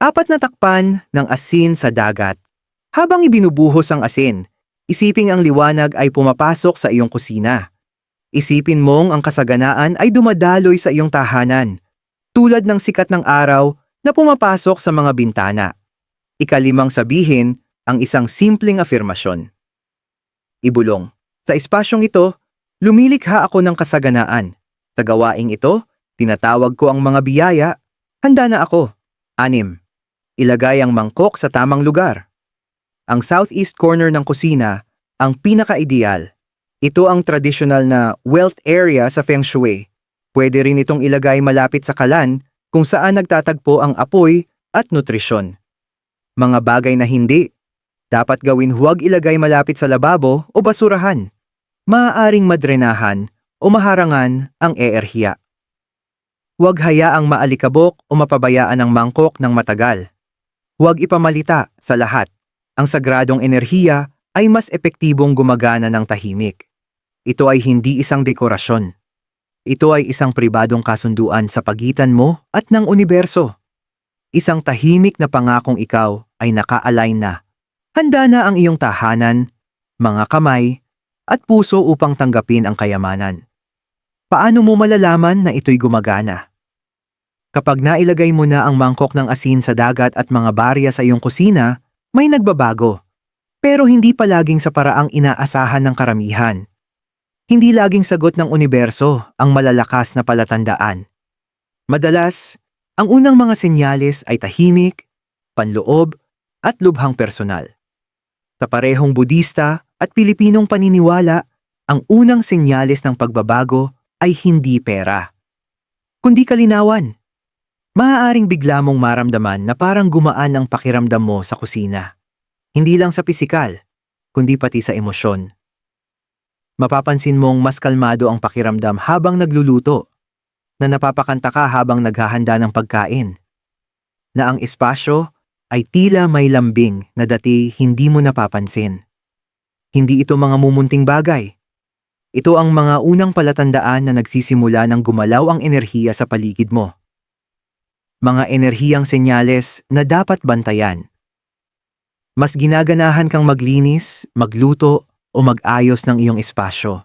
Apat na takpan ng asin sa dagat. Habang ibinubuhos ang asin, isiping ang liwanag ay pumapasok sa iyong kusina. Isipin mong ang kasaganaan ay dumadaloy sa iyong tahanan, tulad ng sikat ng araw na pumapasok sa mga bintana. Ikalimang sabihin ang isang simpleng afirmasyon. Ibulong. Sa espasyong ito, lumilikha ako ng kasaganaan. Sa gawaing ito, tinatawag ko ang mga biyaya. Handa na ako. 6. Ilagay ang mangkok sa tamang lugar. Ang southeast corner ng kusina ang pinaka-ideal. Ito ang tradisyonal na wealth area sa Feng Shui. Pwede rin itong ilagay malapit sa kalan kung saan nagtatagpo ang apoy at nutrisyon. Mga bagay na hindi, dapat gawin huwag ilagay malapit sa lababo o basurahan. Maaaring madrenahan o maharangan ang eerhiya. Huwag hayaang maalikabok o mapabayaan ang mangkok ng matagal. Huwag ipamalita sa lahat. Ang sagradong enerhiya ay mas epektibong gumagana ng tahimik. Ito ay hindi isang dekorasyon. Ito ay isang pribadong kasunduan sa pagitan mo at ng universo. Isang tahimik na pangakong ikaw ay naka-align na. Handa na ang iyong tahanan, mga kamay, at puso upang tanggapin ang kayamanan. Paano mo malalaman na ito'y gumagana? Kapag nailagay mo na ang mangkok ng asin sa dagat at mga barya sa iyong kusina, may nagbabago. Pero hindi palaging sa paraang inaasahan ng karamihan. Hindi laging sagot ng universo ang malalakas na palatandaan. Madalas, ang unang mga senyales ay tahimik, panloob, at lubhang personal. Sa parehong Budista at Pilipinong paniniwala, ang unang senyales ng pagbabago ay hindi pera, kundi kalinawan. Maaaring bigla mong maramdaman na parang gumaan ang pakiramdam mo sa kusina. Hindi lang sa pisikal, kundi pati sa emosyon. Mapapansin mong mas kalmado ang pakiramdam habang nagluluto, na napapakanta ka habang naghahanda ng pagkain, na ang espasyo ay tila may lambing na dati hindi mo napapansin. Hindi ito mga mumunting bagay. Ito ang mga unang palatandaan na nagsisimula ng gumalaw ang enerhiya sa paligid mo. Mga enerhiyang senyales na dapat bantayan. Mas ginaganahan kang maglinis, magluto, o mag-ayos ng iyong espasyo.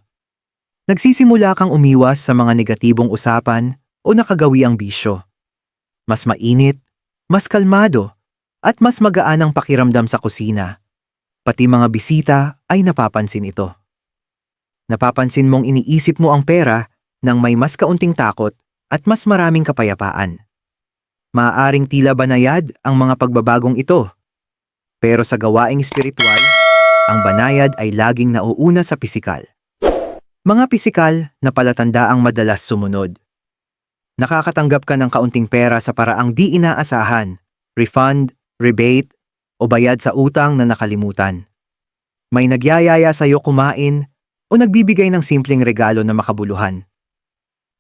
Nagsisimula kang umiwas sa mga negatibong usapan o nakagawiang bisyo. Mas mainit, mas kalmado, at mas magaan ang pakiramdam sa kusina. Pati mga bisita ay napapansin ito. Napapansin mong iniisip mo ang pera nang may mas kaunting takot at mas maraming kapayapaan. Maaaring tila banayad ang mga pagbabagong ito. Pero sa gawaing espiritual, ang banayad ay laging nauuna sa pisikal. Mga pisikal na palatandaang madalas sumunod. Nakakatanggap ka ng kaunting pera sa paraang di inaasahan, refund, rebate, o bayad sa utang na nakalimutan. May nagyayaya sa iyo kumain o nagbibigay ng simpleng regalo na makabuluhan.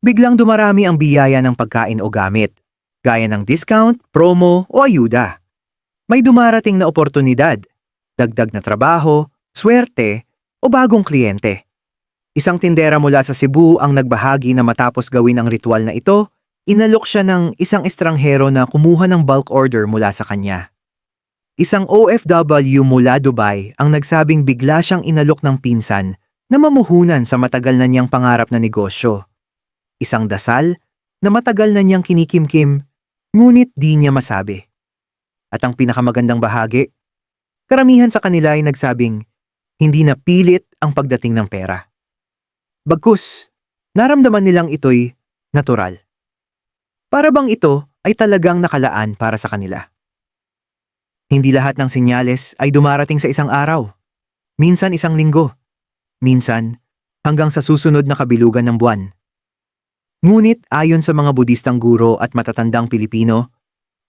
Biglang dumarami ang biyaya ng pagkain o gamit, gaya ng discount, promo o ayuda. May dumarating na oportunidad, dagdag na trabaho, swerte o bagong kliyente. Isang tindera mula sa Cebu ang nagbahagi na matapos gawin ang ritual na ito, inalok siya ng isang estranghero na kumuha ng bulk order mula sa kanya. Isang OFW mula Dubai ang nagsabing bigla siyang inalok ng pinsan na mamuhunan sa matagal na niyang pangarap na negosyo. Isang dasal na matagal na niyang kinikimkim, ngunit di niya masabi. At ang pinakamagandang bahagi, karamihan sa kanila ay nagsabing hindi na pilit ang pagdating ng pera. Bagkus, naramdaman nilang ito'y natural. Para bang ito ay talagang nakalaan para sa kanila. Hindi lahat ng senyales ay dumarating sa isang araw. Minsan isang linggo. Minsan hanggang sa susunod na kabilugan ng buwan. Ngunit ayon sa mga Budistang guro at matatandang Pilipino,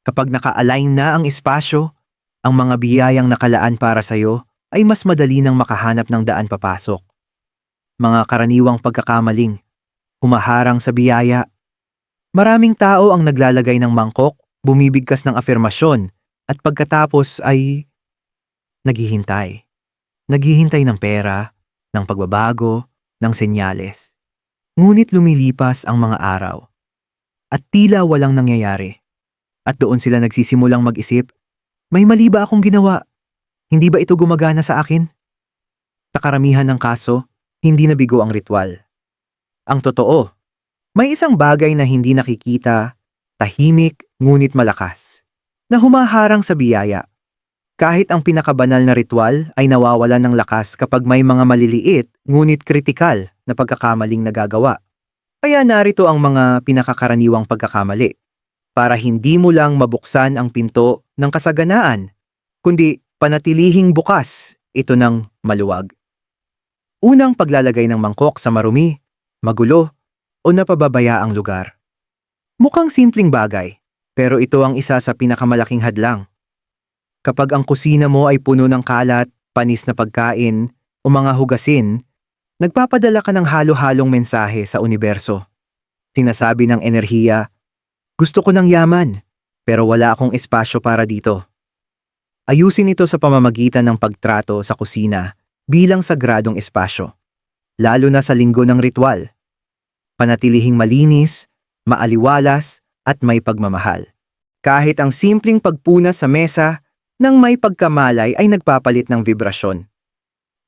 kapag naka-align na ang espasyo, ang mga biyayang nakalaan para sa iyo ay mas madali nang makahanap ng daan papasok. Mga karaniwang pagkakamaling, humaharang sa biyaya. Maraming tao ang naglalagay ng mangkok, bumibigkas ng afirmasyon, at pagkatapos ay naghihintay. Naghihintay ng pera, ng pagbabago, ng senyales. Ngunit lumilipas ang mga araw. At tila walang nangyayari. At doon sila nagsisimulang mag-isip, may mali ba akong ginawa? Hindi ba ito gumagana sa akin? Sa karamihan ng kaso, hindi nabigo ang ritual. Ang totoo, may isang bagay na hindi nakikita, tahimik ngunit malakas, na humaharang sa biyaya. Kahit ang pinakabanal na ritual ay nawawalan ng lakas kapag may mga maliliit ngunit kritikal na pagkakamaling nagagawa. Kaya narito ang mga pinakakaraniwang pagkakamali para hindi mo lang mabuksan ang pinto ng kasaganaan, kundi panatilihing bukas ito ng maluwag. Unang paglalagay ng mangkok sa marumi, magulo, o napababayaang lugar. Mukhang simpleng bagay, pero ito ang isa sa pinakamalaking hadlang. Kapag ang kusina mo ay puno ng kalat, panis na pagkain, o mga hugasin, nagpapadala ka ng halo-halong mensahe sa universo. Sinasabi ng enerhiya, gusto ko ng yaman, pero wala akong espasyo para dito. Ayusin ito sa pamamagitan ng pagtrato sa kusina bilang sagradong espasyo, lalo na sa linggo ng ritual. Panatilihing malinis, maaliwalas, at may pagmamahal. Kahit ang simpleng pagpuna sa mesa ng may pagkamalay ay nagpapalit ng vibrasyon.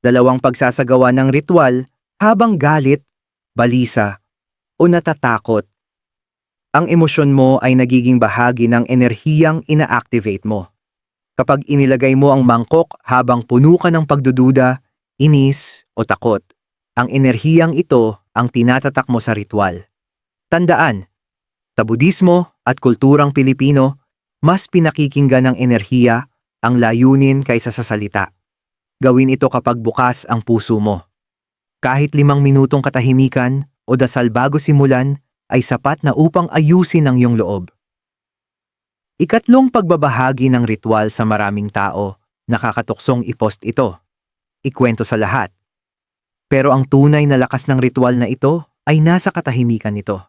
Dalawang pagsasagawa ng ritual habang galit, balisa, o natatakot. Ang emosyon mo ay nagiging bahagi ng enerhiyang ina-activate mo. Kapag inilagay mo ang mangkok habang puno ka ng pagdududa, inis o takot, ang enerhiyang ito ang tinatatak mo sa ritual. Tandaan, sa Budismo at kulturang Pilipino, mas pinakikinggan ng enerhiya ang layunin kaysa sa salita. Gawin ito kapag bukas ang puso mo. Kahit 5 minutong katahimikan o dasal bago simulan ay sapat na upang ayusin ang iyong loob. Ikatlong pagbabahagi ng ritual sa maraming tao, nakakatuksong i-post ito. Ikwento sa lahat. Pero ang tunay na lakas ng ritual na ito ay nasa katahimikan nito.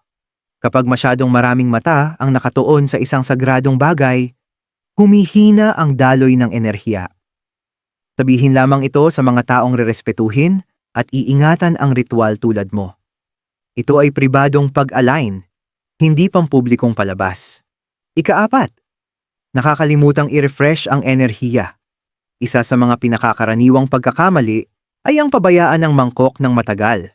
Kapag masyadong maraming mata ang nakatuon sa isang sagradong bagay, humihina ang daloy ng enerhiya. Sabihin lamang ito sa mga taong rerespetuhin at iingatan ang ritual tulad mo. Ito ay pribadong pag-align, hindi pampublikong palabas. Ika-4, nakakalimutang i-refresh ang enerhiya. Isa sa mga pinakakaraniwang pagkakamali ay ang pabayaan ng mangkok ng matagal.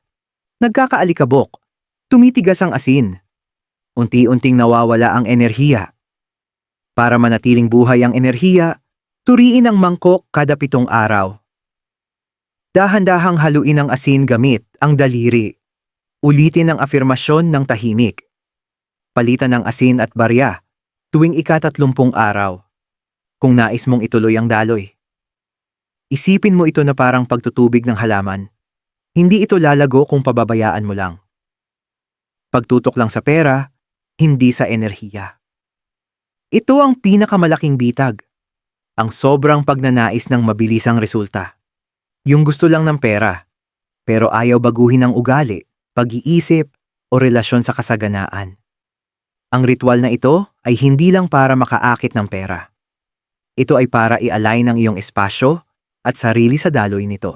Nagkakaalikabok, tumitigas ang asin. Unti-unting nawawala ang enerhiya. Para manatiling buhay ang enerhiya, turiin ang mangkok kada 7 araw. Dahan-dahang haluin ang asin gamit ang daliri. Ulitin ang afirmasyon ng tahimik. Palitan ng asin at barya tuwing ika-30 araw. Kung nais mong ituloy ang daloy. Isipin mo ito na parang pagtutubig ng halaman. Hindi ito lalago kung pababayaan mo lang. Pagtutok lang sa pera, hindi sa enerhiya. Ito ang pinakamalaking bitag. Ang sobrang pagnanais ng mabilisang resulta. Yung gusto lang ng pera, pero ayaw baguhin ang ugali, pag-iisip, o relasyon sa kasaganaan. Ang ritual na ito ay hindi lang para makaakit ng pera. Ito ay para i-align ang iyong espasyo at sarili sa daloy nito.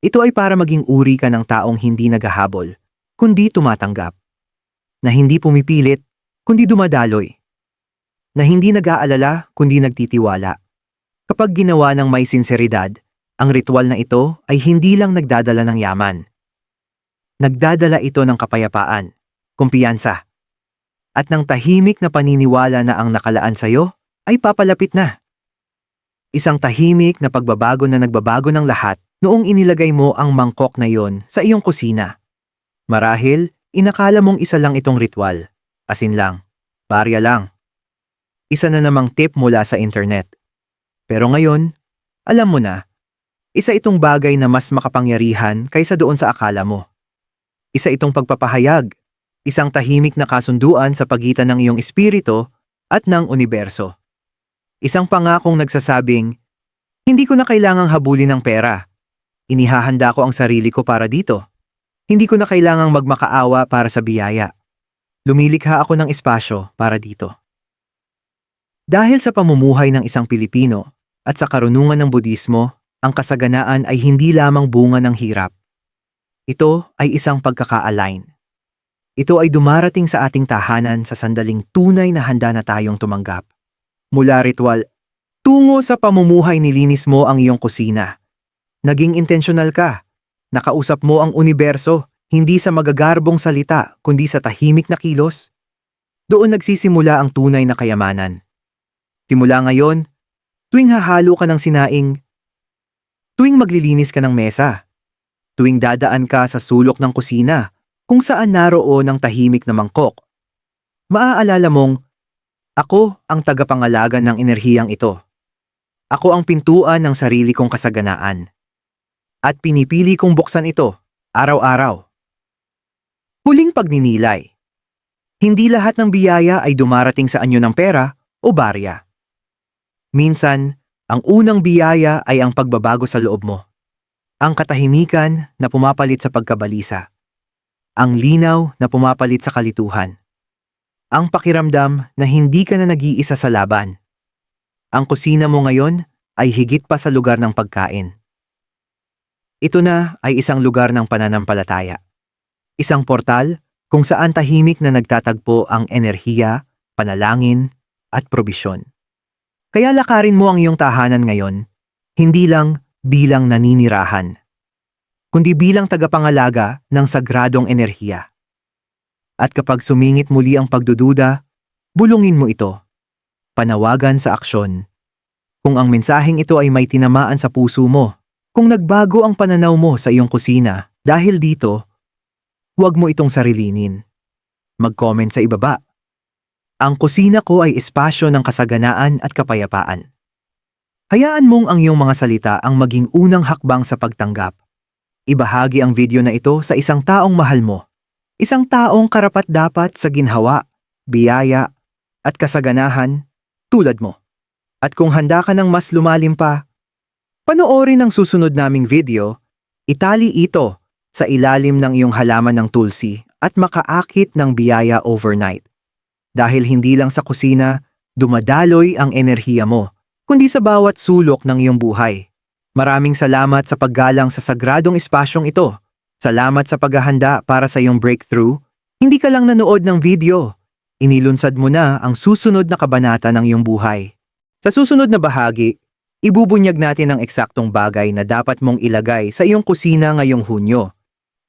Ito ay para maging uri ka ng taong hindi naghahabol, kundi tumatanggap. Na hindi pumipilit, kundi dumadaloy. Na hindi nag-aalala, kundi nagtitiwala. Kapag ginawa ng may sinseridad, ang ritual na ito ay hindi lang nagdadala ng yaman. Nagdadala ito ng kapayapaan, kumpiyansa, at ng tahimik na paniniwala na ang nakalaan sa'yo ay papalapit na. Isang tahimik na pagbabago na nagbabago ng lahat noong inilagay mo ang mangkok na yon sa iyong kusina. Marahil, inakala mong isa lang itong ritual. Asin lang, barya lang. Isa na namang tip mula sa internet. Pero ngayon, alam mo na, isa itong bagay na mas makapangyarihan kaysa doon sa akala mo. Isa itong pagpapahayag, isang tahimik na kasunduan sa pagitan ng iyong espiritu at ng universo. Isang pangakong nagsasabing, hindi ko na kailangang habulin ng pera. Inihahanda ko ang sarili ko para dito. Hindi ko na kailangang magmakaawa para sa biyaya. Lumilikha ako ng espasyo para dito. Dahil sa pamumuhay ng isang Pilipino at sa karunungan ng Budismo, ang kasaganaan ay hindi lamang bunga ng hirap. Ito ay isang pagkaka-align. Ito ay dumarating sa ating tahanan sa sandaling tunay na handa na tayong tumanggap. Mula ritual, tungo sa pamumuhay nilinis mo ang iyong kusina. Naging intentional ka. Nakausap mo ang universo, hindi sa magagarbong salita, kundi sa tahimik na kilos. Doon nagsisimula ang tunay na kayamanan. Simula ngayon, tuwing hahalo ka ng sinaing, tuwing maglilinis ka ng mesa, tuwing dadaan ka sa sulok ng kusina, kung saan naroon ang tahimik na mangkok, maaalala mong, ako ang tagapangalaga ng enerhiyang ito. Ako ang pintuan ng sarili kong kasaganaan. At pinipili kong buksan ito, araw-araw. Huling pagninilay. Hindi lahat ng biyaya ay dumarating sa anyo ng pera o barya. Minsan, ang unang biyaya ay ang pagbabago sa loob mo. Ang katahimikan na pumapalit sa pagkabalisa. Ang linaw na pumapalit sa kalituhan. Ang pakiramdam na hindi ka na nag-iisa sa laban. Ang kusina mo ngayon ay higit pa sa lugar ng pagkain. Ito na ay isang lugar ng pananampalataya. Isang portal kung saan tahimik na nagtatagpo ang enerhiya, panalangin, at probisyon. Kaya lakarin mo ang iyong tahanan ngayon, hindi lang bilang naninirahan, kundi bilang tagapangalaga ng sagradong enerhiya. At kapag sumingit muli ang pagdududa, bulungin mo ito. Panawagan sa aksyon. Kung ang mensaheng ito ay may tinamaan sa puso mo, kung nagbago ang pananaw mo sa iyong kusina dahil dito, huwag mo itong sarilinin. Mag-comment sa ibaba. Ang kusina ko ay espasyo ng kasaganaan at kapayapaan. Hayaan mong ang iyong mga salita ang maging unang hakbang sa pagtanggap. Ibahagi ang video na ito sa isang taong mahal mo. Isang taong karapat-dapat sa ginhawa, biyaya, at kasaganahan tulad mo. At kung handa ka ng mas lumalim pa, panoorin ang susunod naming video, itali ito sa ilalim ng iyong halaman ng tulsi at makaakit ng biyaya overnight. Dahil hindi lang sa kusina, dumadaloy ang enerhiya mo, kundi sa bawat sulok ng iyong buhay. Maraming salamat sa paggalang sa sagradong espasyong ito. Salamat sa paghahanda para sa iyong breakthrough. Hindi ka lang nanood ng video. Inilunsad mo na ang susunod na kabanata ng iyong buhay. Sa susunod na bahagi, ibubunyag natin ang eksaktong bagay na dapat mong ilagay sa iyong kusina ngayong Hunyo.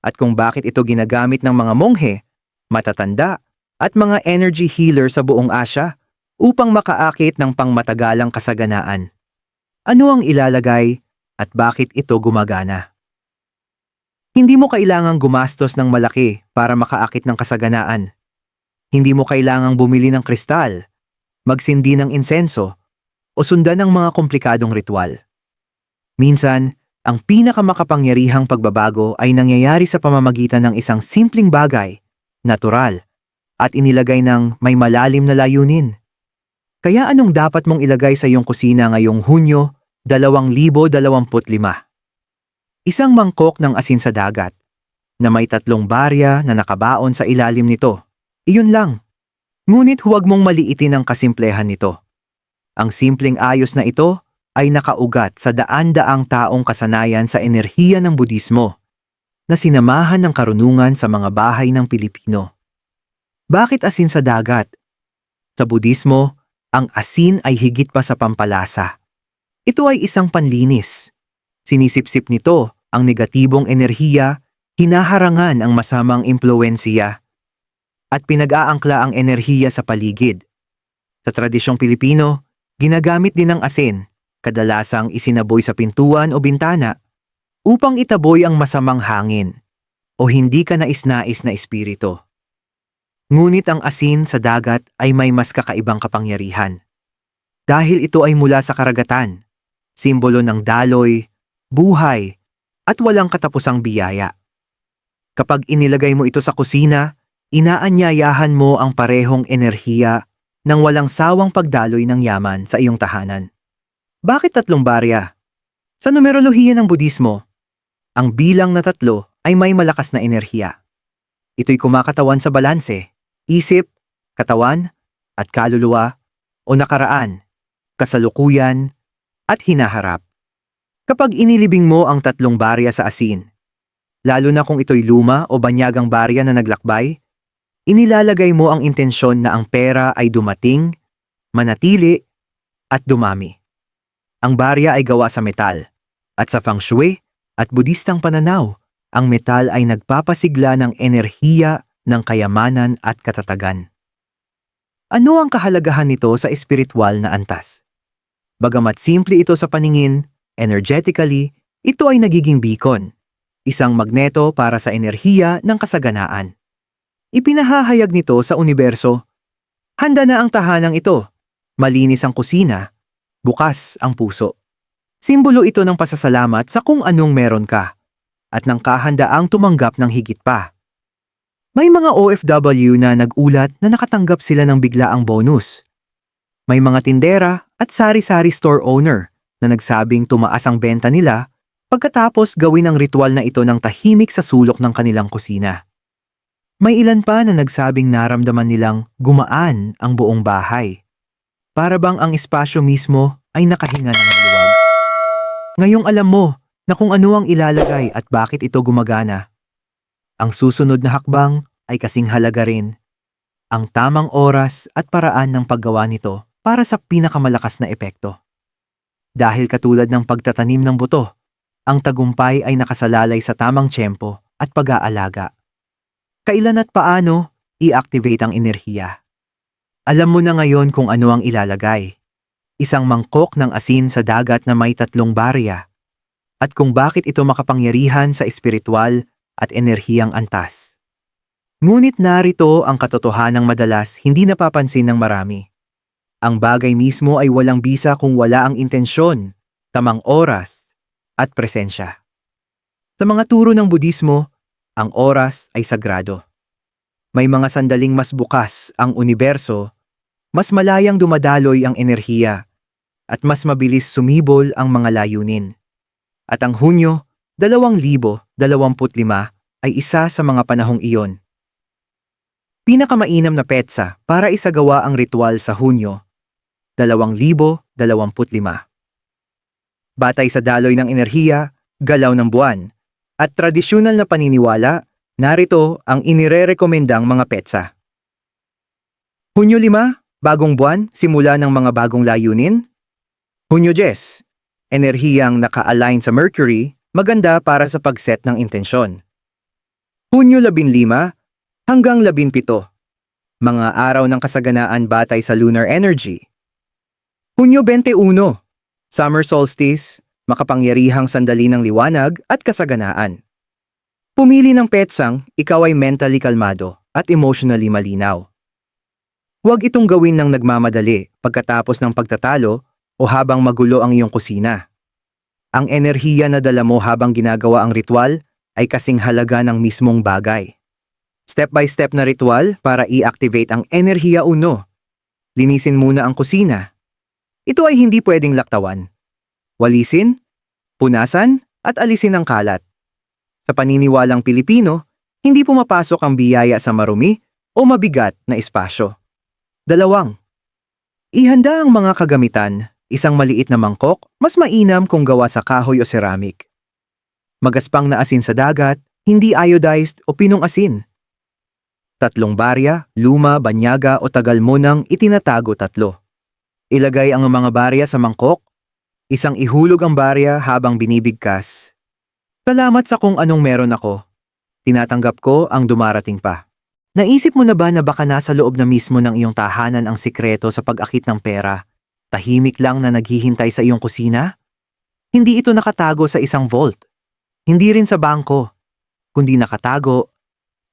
At kung bakit ito ginagamit ng mga monghe, matatanda, at mga energy healer sa buong Asya upang makaakit ng pangmatagalang kasaganaan. Ano ang ilalagay at bakit ito gumagana? Hindi mo kailangang gumastos ng malaki para makaakit ng kasaganaan. Hindi mo kailangang bumili ng kristal, magsindi ng insenso, o sundan ng mga komplikadong ritual. Minsan, ang pinakamakapangyarihang pagbabago ay nangyayari sa pamamagitan ng isang simpleng bagay, natural, at inilagay ng may malalim na layunin. Kaya anong dapat mong ilagay sa iyong kusina ngayong Hunyo 2025? Isang mangkok ng asin sa dagat, na may 3 barya na nakabaon sa ilalim nito. Iyon lang. Ngunit huwag mong maliitin ang kasimplehan nito. Ang simpleng ayos na ito ay nakaugat sa daan-daang taong kasanayan sa enerhiya ng Budismo, na sinamahan ng karunungan sa mga bahay ng Pilipino. Bakit asin sa dagat? Sa Budismo, ang asin ay higit pa sa pampalasa. Ito ay isang panlinis. Sinisipsip nito ang negatibong enerhiya, hinaharangan ang masamang impluwensiya, at pinag-aangkla ang enerhiya sa paligid. Sa tradisyong Pilipino, ginagamit din ang asin, kadalasang isinaboy sa pintuan o bintana, upang itaboy ang masamang hangin o hindi ka nais-nais na espiritu. Ngunit ang asin sa dagat ay may mas kakaibang kapangyarihan. Dahil ito ay mula sa karagatan, simbolo ng daloy, buhay, at walang katapusang biyaya. Kapag inilagay mo ito sa kusina, inaanyayahan mo ang parehong enerhiya ng walang sawang pagdaloy ng yaman sa iyong tahanan. Bakit 3 barya? Sa numerolohiya ng Budismo, ang bilang na 3 ay may malakas na enerhiya. Ito'y kumakatawan sa balanse, isip, katawan, at kaluluwa, o nakaraan, kasalukuyan, at hinaharap. Kapag inilibing mo ang 3 barya sa asin, lalo na kung ito'y luma o banyagang barya na naglakbay, Inilalagay mo ang intensyon na ang pera ay dumating, manatili, at dumami. Ang barya ay gawa sa metal, at sa feng shui at budistang pananaw, ang metal ay nagpapasigla ng enerhiya ng kayamanan at katatagan. Ano ang kahalagahan nito sa espiritual na antas? Bagamat simple ito sa paningin, energetically, ito ay nagiging beacon, isang magneto para sa enerhiya ng kasaganaan. Ipinahahayag nito sa universo, handa na ang tahanang ito, malinis ang kusina, bukas ang puso. Simbolo ito ng pasasalamat sa kung anong meron ka, at ng kahandaang tumanggap ng higit pa. May mga OFW na nagulat na nakatanggap sila ng biglaang bonus. May mga tindera at sari-sari store owner na nagsabing tumaas ang benta nila pagkatapos gawin ang ritual na ito ng tahimik sa sulok ng kanilang kusina. May ilan pa na nagsabing naramdaman nilang gumaan ang buong bahay. Para bang ang espasyo mismo ay nakahinga ng maluwag. Ngayong alam mo na kung ano ang ilalagay at bakit ito gumagana. Ang susunod na hakbang ay kasing halaga rin. Ang tamang oras at paraan ng paggawa nito para sa pinakamalakas na epekto. Dahil katulad ng pagtatanim ng buto, ang tagumpay ay nakasalalay sa tamang tiyempo at pag-aalaga. Kailan at paano i-activate ang enerhiya? Alam mo na ngayon kung ano ang ilalagay. Isang mangkok ng asin sa dagat na may 3 barya. At kung bakit ito makapangyarihan sa espiritual at enerhiyang antas. Ngunit narito ang katotohanang madalas hindi napapansin ng marami. Ang bagay mismo ay walang bisa kung wala ang intensyon, tamang oras, at presensya. Sa mga turo ng Budismo, ang oras ay sagrado. May mga sandaling mas bukas ang universo, mas malayang dumadaloy ang enerhiya, at mas mabilis sumibol ang mga layunin. At ang Hunyo 2025 ay isa sa mga panahong iyon. Pinakamainam na petsa para isagawa ang ritual sa Hunyo 2025. Batay sa daloy ng enerhiya, galaw ng buwan, at tradisyonal na paniniwala, narito ang inirerekomendang mga petsa. Hunyo 5, bagong buwan, simula ng mga bagong layunin. Hunyo 10, enerhiyang naka-align sa Mercury, maganda para sa pag-set ng intensyon. Hunyo 15 hanggang 17, mga araw ng kasaganaan batay sa lunar energy. Hunyo 21, summer solstice, makapangyarihang sandali ng liwanag at kasaganaan. Pumili ng petsang ikaw ay mentally kalmado at emotionally malinaw. Huwag itong gawin ng nagmamadali pagkatapos ng pagtatalo o habang magulo ang iyong kusina. Ang enerhiya na dala mo habang ginagawa ang ritual ay kasing halaga ng mismong bagay. Step-by-step na ritual para i-activate ang enerhiya uno. Linisin muna ang kusina. Ito ay hindi pwedeng laktawan. Walisin, punasan, at alisin ang kalat. Sa paniniwalang Pilipino, hindi pumapasok ang biyaya sa marumi o mabigat na espasyo. 2. Ihanda ang mga kagamitan, isang maliit na mangkok, mas mainam kung gawa sa kahoy o ceramic. Magaspang na asin sa dagat, hindi iodized o pinong asin. 3 barya, luma, banyaga o tagal mo nang itinatago 3. Ilagay ang mga barya sa mangkok. Isang ihulog ang barya habang binibigkas. Salamat sa kung anong meron ako. Tinatanggap ko ang dumarating pa. Naisip mo na ba na baka nasa loob na mismo ng iyong tahanan ang sikreto sa pag-akit ng pera? Tahimik lang na naghihintay sa iyong kusina? Hindi ito nakatago sa isang vault. Hindi rin sa bangko. Kundi nakatago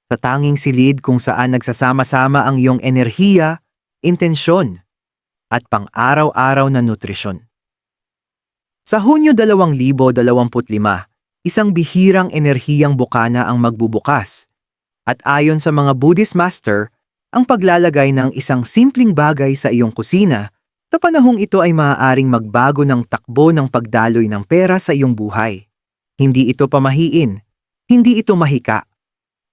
sa tanging silid kung saan nagsasama-sama ang iyong enerhiya, intensyon, at pang-araw-araw na nutrisyon. Sa Hunyo 2025, isang bihirang enerhiyang bukana ang magbubukas. At ayon sa mga Buddhist master, ang paglalagay ng isang simpleng bagay sa iyong kusina, sa panahong ito ay maaaring magbago ng takbo ng pagdaloy ng pera sa iyong buhay. Hindi ito pamahiin, hindi ito mahika.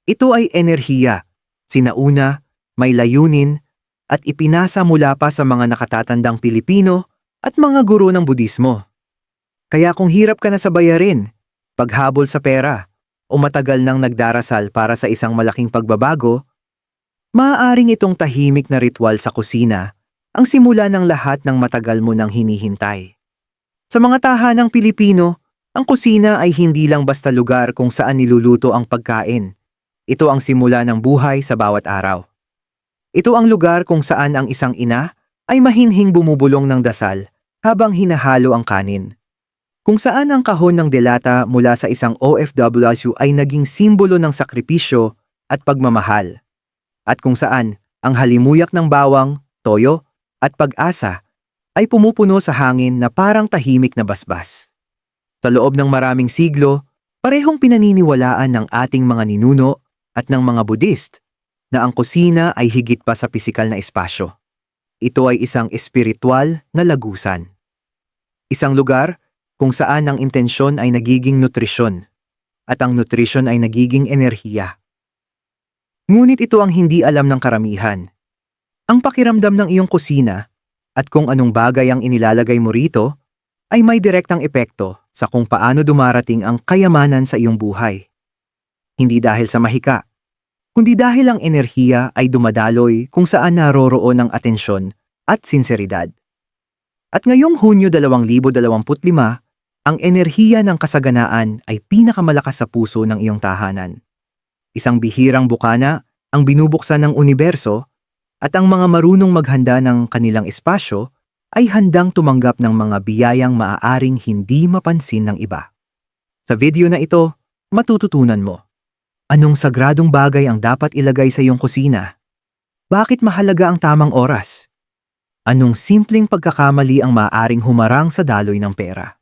Ito ay enerhiya, sinauna, may layunin, at ipinasa mula pa sa mga nakatatandang Pilipino at mga guro ng Budismo. Kaya kung hirap ka na sa bayarin, paghabol sa pera, o matagal nang nagdarasal para sa isang malaking pagbabago, Maaaring itong tahimik na ritual sa kusina ang simula ng lahat ng matagal mo nang hinihintay. Sa mga tahanang Pilipino, ang kusina ay hindi lang basta lugar kung saan niluluto ang pagkain. Ito ang simula ng buhay sa bawat araw. Ito ang lugar kung saan ang isang ina ay mahinhing bumubulong ng dasal habang hinahalo ang kanin. Kung saan ang kahon ng delata mula sa isang OFW ay naging simbolo ng sakripisyo at pagmamahal. At kung saan ang halimuyak ng bawang, toyo, at pag-asa ay pumupuno sa hangin na parang tahimik na basbas. Sa loob ng maraming siglo, parehong pinaniniwalaan ng ating mga ninuno at ng mga Buddhist na ang kusina ay higit pa sa pisikal na espasyo. Ito ay isang espiritual na lagusan. Isang lugar kung saan ang intensyon ay nagiging nutrisyon at ang nutrisyon ay nagiging enerhiya. Ngunit ito ang hindi alam ng karamihan. Ang pakiramdam ng iyong kusina at kung anong bagay ang inilalagay mo rito ay may direktang epekto sa kung paano dumarating ang kayamanan sa iyong buhay. Hindi dahil sa mahika, kundi dahil ang enerhiya ay dumadaloy kung saan naroroon ang atensyon at sinseridad. At ngayong Hunyo 2025, ang enerhiya ng kasaganaan ay pinakamalakas sa puso ng iyong tahanan. Isang bihirang bukana ang binubuksan ng universo at ang mga marunong maghanda ng kanilang espasyo ay handang tumanggap ng mga biyayang maaaring hindi mapansin ng iba. Sa video na ito, matututunan mo. Anong sagradong bagay ang dapat ilagay sa iyong kusina? Bakit mahalaga ang tamang oras? Anong simpleng pagkakamali ang maaaring humarang sa daloy ng pera?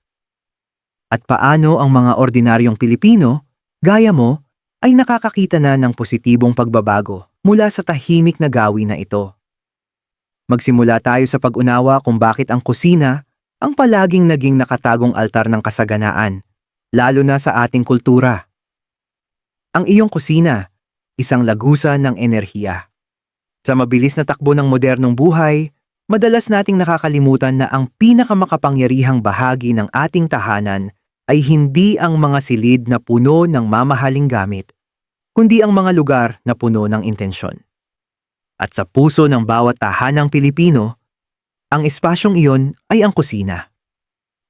At paano ang mga ordinaryong Pilipino, gaya mo, ay nakakakita na ng positibong pagbabago mula sa tahimik na gawi na ito? Magsimula tayo sa pag-unawa kung bakit ang kusina ang palaging naging nakatagong altar ng kasaganaan, lalo na sa ating kultura. Ang iyong kusina, isang lagusan ng enerhiya. Sa mabilis na takbo ng modernong buhay, madalas nating nakakalimutan na ang pinakamakapangyarihang bahagi ng ating tahanan ay hindi ang mga silid na puno ng mamahaling gamit, kundi ang mga lugar na puno ng intensyon. At sa puso ng bawat tahanang Pilipino, ang espasyong iyon ay ang kusina.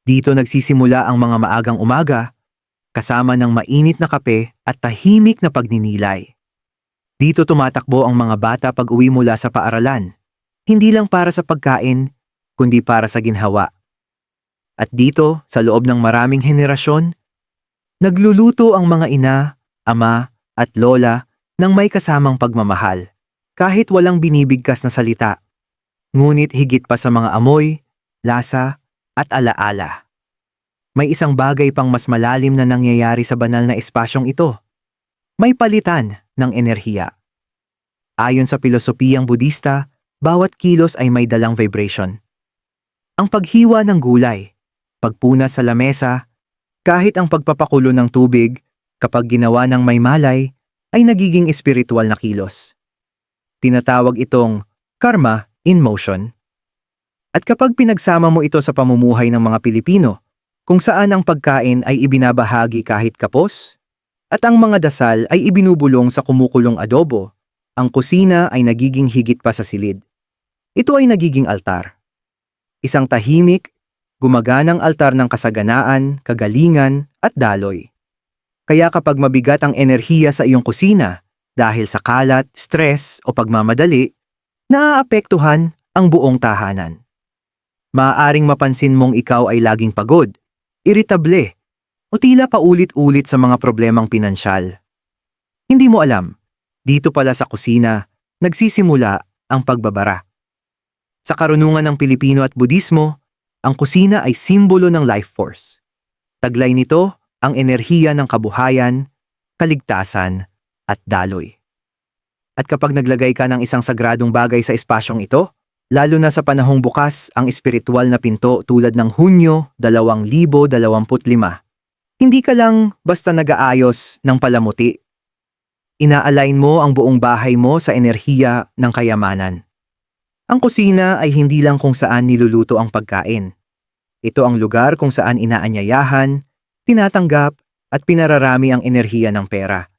Dito nagsisimula ang mga maagang umaga, kasama ng mainit na kape at tahimik na pagninilay. Dito tumatakbo ang mga bata pag uwi mula sa paaralan, hindi lang para sa pagkain, kundi para sa ginhawa. At dito, sa loob ng maraming henerasyon, nagluluto ang mga ina, ama at lola ng may kasamang pagmamahal, kahit walang binibigkas na salita, ngunit higit pa sa mga amoy, lasa at alaala. May isang bagay pang mas malalim na nangyayari sa banal na espasyong ito. May palitan ng enerhiya. Ayon sa pilosopiyang Budista, bawat kilos ay may dalang vibration. Ang paghiwa ng gulay, pagpunas sa lamesa, kahit ang pagpapakulo ng tubig kapag ginawa ng may malay, ay nagiging espiritual na kilos. Tinatawag itong karma in motion. At kapag pinagsama mo ito sa pamumuhay ng mga Pilipino, kung saan ang pagkain ay ibinabahagi kahit kapos, at ang mga dasal ay ibinubulong sa kumukulong adobo, ang kusina ay nagiging higit pa sa silid. Ito ay nagiging altar. Isang tahimik, gumaganang altar ng kasaganaan, kagalingan at daloy. Kaya kapag mabigat ang enerhiya sa iyong kusina, dahil sa kalat, stress o pagmamadali, naaapektuhan ang buong tahanan. Maaaring mapansin mong ikaw ay laging pagod, iritable, o tila paulit-ulit sa mga problemang pinansyal. Hindi mo alam, dito pala sa kusina, nagsisimula ang pagbabara. Sa karunungan ng Pilipino at Budismo, ang kusina ay simbolo ng life force. Taglay nito ang enerhiya ng kabuhayan, kaligtasan, at daloy. At kapag naglagay ka ng isang sagradong bagay sa espasyong ito, lalo na sa panahong bukas ang espiritual na pinto tulad ng Hunyo 2025, hindi ka lang basta nag-aayos ng palamuti. Ina-align mo ang buong bahay mo sa enerhiya ng kayamanan. Ang kusina ay hindi lang kung saan niluluto ang pagkain. Ito ang lugar kung saan inaanyayahan, tinatanggap at pinararami ang enerhiya ng pera.